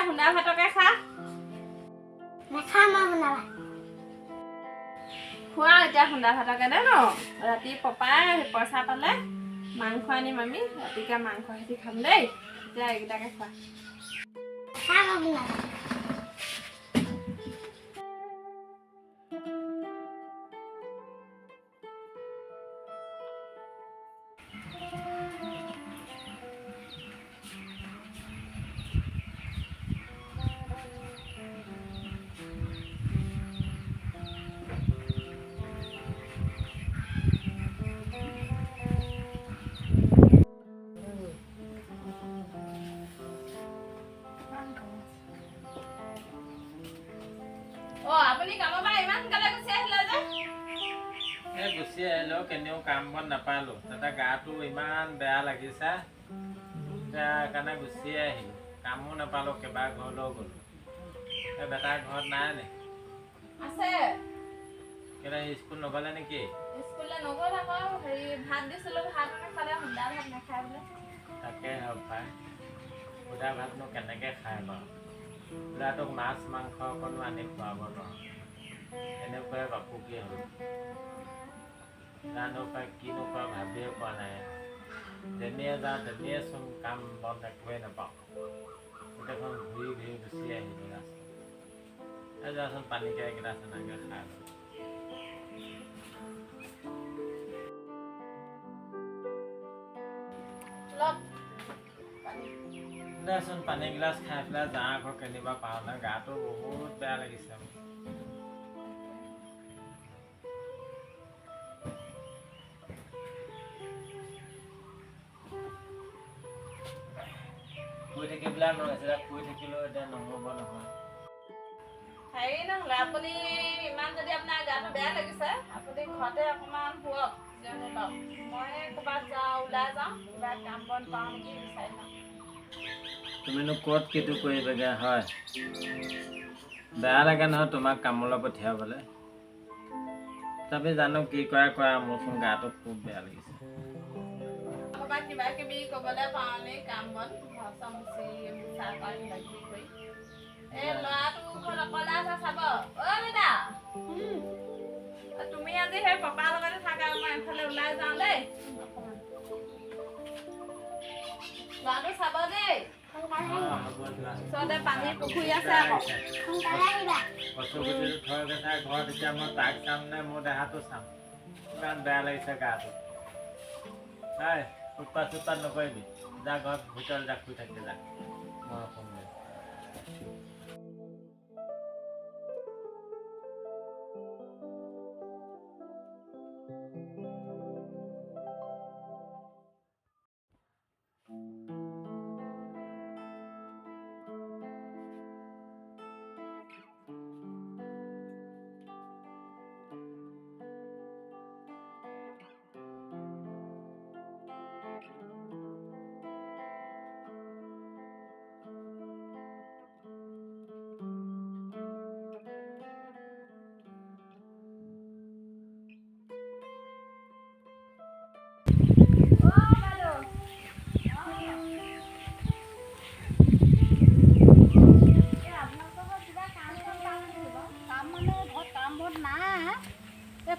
হুন্দা ভাতকে খা নাখাম মই শুনা ভাত খোৱা এতিয়া হুন্দা ভাতকে দে ন ৰাতি পপাই পইচা পালে মাংস আনিম আমি ৰাতিকে মাংস হেঁচি খাম দেই এতিয়া এইকেইটাকে খোৱা নাখাম মই শুনা ভাত আপুনি কামৰ পৰা ইমান সোনকালে গুচি আহিলে যে গুচি আহিলো কেনেও কাম বন নাপালো তাতে গাটো ইমান বেয়া লাগিছে সেইকাৰণে গুচি আহিলো কামো নাপালো কেইবা ঘৰলৈও গ'লো এই বেটা ঘৰত নাই নে আছে কেলে স্কুল নগ'লে নেকি স্কুললৈ নগ'ল আকৌ হেৰি ভাত দিছিলোঁ ভাত নাখালে হুন্দা ভাত নাখায় বোলে তাকে হওক পাই সুদা ভাতনো কেনেকৈ খাই বাৰু ল'ৰাটোক মাছ মাংস অকণো আনি খুৱাব নোৱাৰোঁ এনেকুৱাই বাপুকি হ'ল জানো পাই কিনো কৰা ভাবিয়ে পোৱা নাই যেনিয়ে যাওঁ তেনিয়ে চোন কাম বন একোৱেই নাপাওঁ গোটেইখন ঘূৰি ঘূৰি গুচি আহিলোঁ ৰাস্তা যাচোন পানীকে এগিলাচ এনেকৈ খাই লওঁ দেচোন পানী গিলাচ খাই পেলাই যাওঁ আকৌ কেনিবা পাওঁ নে গাটো বহুত বেয়া লাগিছে শুই থাকি পেলাই নহৈছিলে শুই থাকিলেও এতিয়া নহ'ব নহয় হেৰি নহ'লে আপুনি ইমান যদি আপোনাৰ গাটো বেয়া লাগিছে আপুনি ঘৰতে অকণমান শুৱক জিৰণি লওক মই ক'ৰবাত যাওঁ ওলাই যাওঁ কিবা কাম বন পাওঁ নেকি বিচাৰি যাওঁ তুমিনো ক'ত কিটো কৰিবগৈ হয় বেয়া লাগে নহয় তোমাক কামলৈ পঠিয়াবলৈ তথাপি জানো কি কৰা মোৰচোন গাটো খুব বেয়া লাগিছে ক'ৰবাত কিবা কিবি ক'বলৈ পাওঁ নে কাম বন ঘৰ চৰ মুচি মোচা কৰা কিবা কিবি কৰি এই ল'ৰাটো ঘৰত অকলে আছে চাব অ' বেটা তুমি আজি সেই পাপাৰ লগতে থাকা মই এফালে ওলাই যাওঁ দেই ল'ৰাটো চাব দেই ওচৰতে পানী পুখুৰী আছে আকৌ সোনকালে আহিবা কচুগুটিটো থৈ গৈছে ঘৰত এতিয়া মই তাক চাম নে মোৰ দেহাটো চাম ইমান বেয়া লাগিছে গাটো হয় উৎপাত চুৎপাত নকৰিবি যা ঘৰত ভিতৰত যা শুই থাকি যা মই শুম দে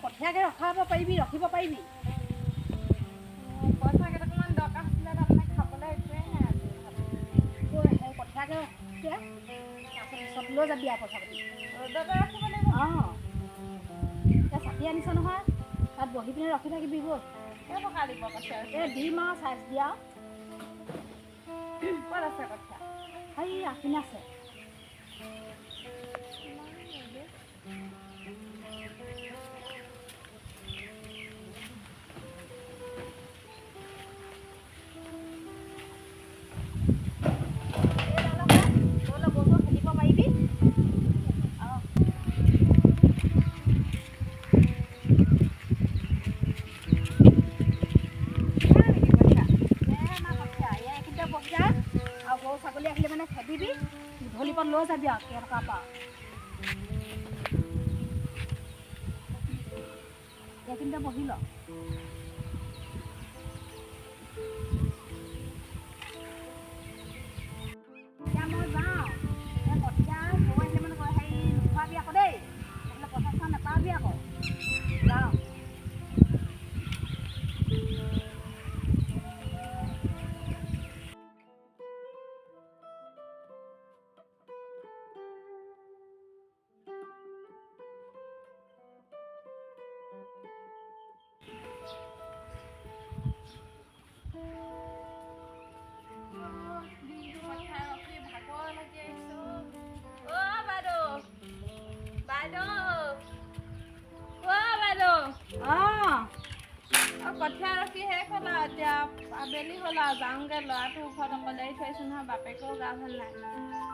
কঠীয়াকে ৰখাব পাৰিবি ৰখিব পাৰিবি পইচা কেইটকামান দৰকাৰ হৈছিলে তাৰমানে খাবলৈ একোৱেই নাই আজি সেই কঠীয়াকে তাৰপিছত লৈ যাবি আৰু পইচা পাতি ৰ'দতে ৰাখিব লাগিব অঁ এতিয়া ছাতি আনিছ নহয় তাত বহি পিনে ৰখি থাকিবি গৈ কেই টকা দিব কঠীয়া এই দিম আৰু চাইজ দিয়া ক'ত আছে কঠীয়া সেই আপিনে আছে ছাগলী আহিলে মানে খেদিবি ধলিপত লৈ যাবি আৰু কেইটকা পাওঁ এইখিনিতে বহি ল এতিয়া মই যাওঁ কঠীয়া ৰখি শেষ হ'ল আৰু এতিয়া আবেলি হ'ল আৰু যাওঁগৈ ল'ৰাটো ঘৰত অকলে এৰি থৈছোঁ নহয় বাপেকেও গা ভাল নাই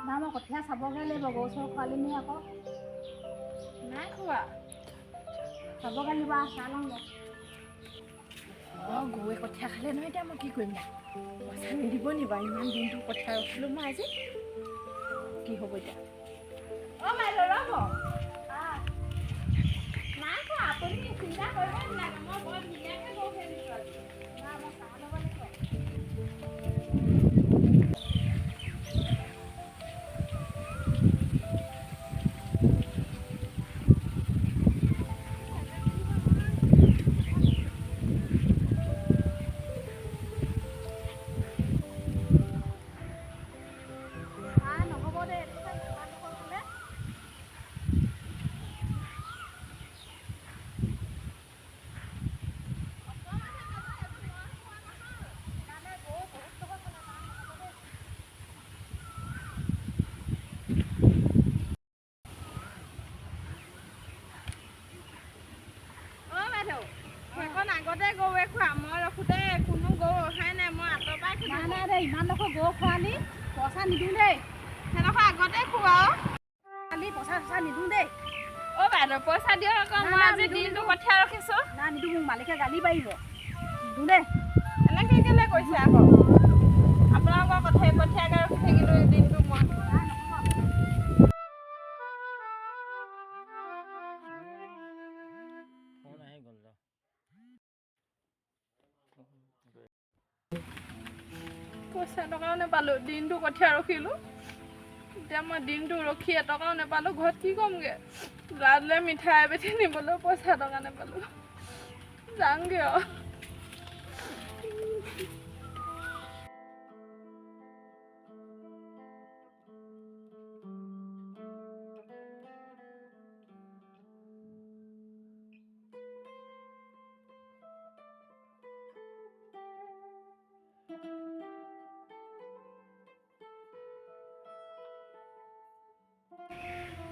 না মই কঠীয়া চাবগৈ লাগিব গৰু চৰু খোৱালি নি আকৌ নাই খোৱা চাবগৈ লাগিব চাই লওঁগৈ গৰুৱে কঠীয়া খালে নহয় এতিয়া মই কি কৰিম দে পইচা নিদিব নি বাৰু ইমান দিনটো কঠীয়া ৰখিলোঁ মই আজি কি হ'ব এতিয়া বাইদেউ ৰ'ব নাই খোৱা আপুনি চিন্তা কৰিব নালাগে মই বৰ ধুনীয়াকৈ গৰু খেলিছোঁ আজি না মই চাহ ল'ব লাগিব নহ'ব দে বাইদেউ সেইকণ আগতে গৰুৱে খোৱা মই ৰখোঁতে কোনো গৰু অহাই নাই মই আঁতৰ পৰাই নাই নাই দেই ইমান ডোখৰ গৰু খোৱালি পইচা নিদিওঁ দেই সেইডোখৰ আগতে খোৱা খালি পইচা চইচা নিদিওঁ দেই বাইদেউ পইচা দিয়ক আকৌ নাই, মই নাই, আজি নিদিওঁ, দিনটো কঠীয়া ৰখিছোঁ না নিদিওঁ মোক মালিকে গালি পাৰিব নিদিওঁ দেই এনেকৈ কেলৈ কৈছে আকৌ আপোনালোকৰ কঠীয়াকৈ ৰখি থাকিলোঁ এই দিনটো মই পইচা এটকাও নাপালোঁ দিনটো কঠীয়া ৰখিলোঁ এতিয়া মই দিনটো ৰখি এটকাও নাপালোঁ ঘৰত কি ক'মগৈ ল'ৰাটোলৈ মিঠাই এবেটি নিবলৈও পইচা এটকা নাপালোঁ যাওঁগৈ আৰু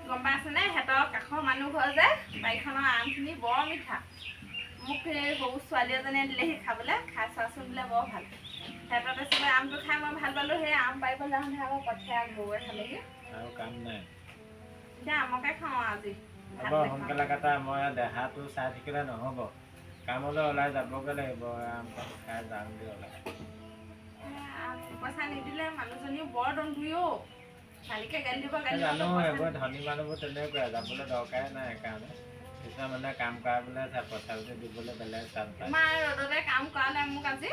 গম পাইছেনে সিহঁতৰ কাষৰ মানুহ ঘৰ যে বাৰীখনৰ আমখিনি বৰ মিঠা মোক সেই সৰু ছোৱালী এজনীয়ে দিলেহি খাবলৈ খাই চোৱাচোন বোলে বৰ ভাল সিহঁতৰ তাৰপিছতে আমটো খাই মই ভাল পালোঁ সেই আম পাৰিব যাওঁতে আকৌ কঠীয়া গৰুৱে খালেহি আৰু কাম নাই এতিয়া আমকে খাওঁ আজি হ'ব সোনকালে কাটা মই দেহাটো চাই থাকিলে নহ'ব কামলৈ ওলাই যাবগৈ লাগিব আমখন খাই যাওঁগৈ ওলাই পইচা নিদিলে মানুহজনীও বৰ দণ্ডুয়ো মালিকে গালি দিব গালি জানো এইবোৰ ধনী মানুহবোৰ তেনেকুৱাই যাবলৈ দৰকাৰে নাই সেইকাৰণে কিছুমান মানুহে কাম কৰাবলৈ পইচা পইচা দিবলৈ বেলেগ টান পায় ইমান ৰ'দতে কাম কৰালে মোক আজি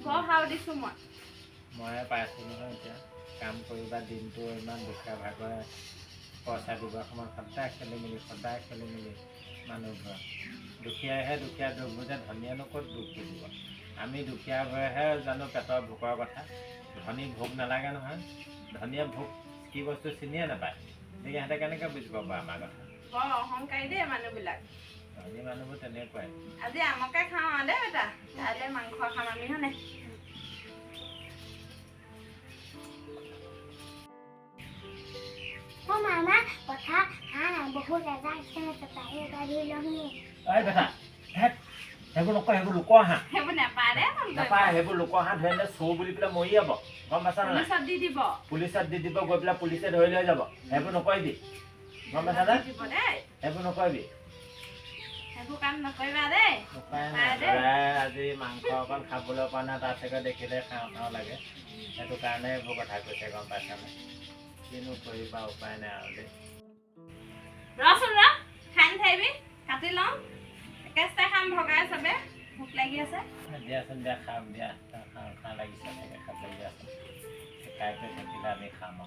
বৰ সাও দিছোঁ মই পাইছোঁ নহয় এতিয়া কাম কৰিবা দিনটো ইমান দুখীয়া ভাগৰে পইচা দিবৰ সময়ত সদায় খেলি মেলি মানুহবোৰৰ দুখীয়াইহে দুখীয়া দুখ বুজে ধনীয়েনো ক'ত দুখ বুজিব আমি দুখীয়াবোৰেহে জানো পেটৰ ভোকৰ কথা ধনী ভোক নালাগে নহয় ধনীয়ে ভোক কি বস্তু চিনিয়ে নাপায় গতিকে সিহঁতে কেনেকৈ বুজিব বাৰু আমাৰ কথা বৰ অহংকাৰী দেই মানুহবিলাক ধনী মানুহবোৰ তেনেকুৱাই আজি আমকে খাওঁ আৰু দেই বেটা কাইলৈ মাংস খাম আমি হয়নে মামা কথা বহুত এটা বেটা সেইবোৰ নকয় সেইবোৰ লোকৰ হাঁহ সেইবোৰ নাপায় দেই নাপায় সেইবোৰ লোকৰ হাঁহ ধৰি লৈ চোৰ বুলি পেলাই মৰি যাব গম পাইছা নাই পুলিচত দি দিব পুলিচত দি দিব গৈ পেলাই পুলিচে ধৰি লৈ যাব সেইবোৰ নকৰিবি গম পাইছা নে দিব দেই সেইবোৰ নকৰিবি সেইবোৰ কাম নকৰিবা দেই উপায় নাই আজি মাংস অকণ খাবলৈ পোৱা নাই তাত চাগে দেখিলে খাওঁ খাওঁ লাগে সেইটো কাৰণে এইবোৰ কথা কৈছে গম পাইছা নাই কিনো কৰিবা উপায় নাই আৰু দেই ৰচোন ৰ খাই নাথাকিবি কাটি লওঁ একেচতে খাম ভগাই চবে ভোক লাগি আছে দিয়াচোন দিয়া খাম দিয়া খাওঁ লাগিছে চাগে খাবলৈ দিয়াচোন খাই কৰি থাকিলে আমি খাম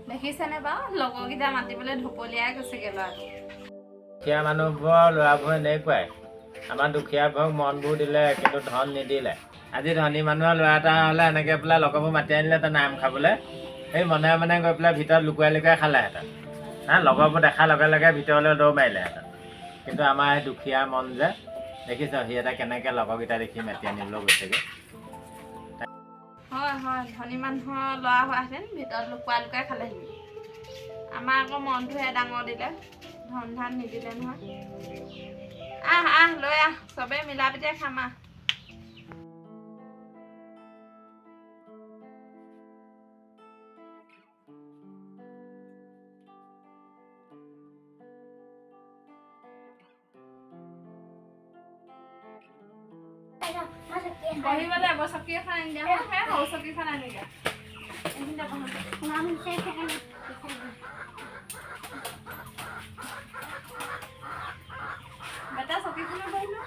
দেখিছেনে বাৰু লগৰকেইটা মাতিবলৈ ঢপলিয়াই গৈছেগৈ ল'ৰাটো দুখীয়া মানুহবোৰৰ ল'ৰাবোৰ এনেকুৱাই আমাৰ দুখীয়াবোৰক মনবোৰ দিলে কিন্তু ধন নিদিলে আজি ধনী মানুহৰ ল'ৰা এটা হ'লে এনেকৈ পেলাই লগৰবোৰ মাতি আনিলে তাৰ নাম খাবলৈ সেই মনে মনে গৈ পেলাই ভিতৰত লুকুৱাই খালেহেঁতেন লগৰবোৰ দেখাৰ লগে লগে ভিতৰলৈ দৌৰ মাৰিলেহেঁতেন কিন্তু আমাৰ সেই দুখীয়া মন যে দেখিছ সি এটা কেনেকৈ লগৰকেইটা দেখি মাতি আনিবলৈ গৈছেগৈ হয় হয় ধনী মানুহৰ ল'ৰা হোৱাহেঁতেন ভিতৰত লুকুৱাই লুকুৱাই খালেহি আমাৰ আকৌ মনটোহে ডাঙৰ দিলে ধন ধান নিদিলে নহয় আহ লৈ আহ চবেই মিলা প্ৰীতিৰে খাম আহ বহিবলৈ চকী এখন আনি দিয়া সেই সৰু চকীখন আনি দিয়া এইখিনিতে বহক বেটা চকীখনত বহিলো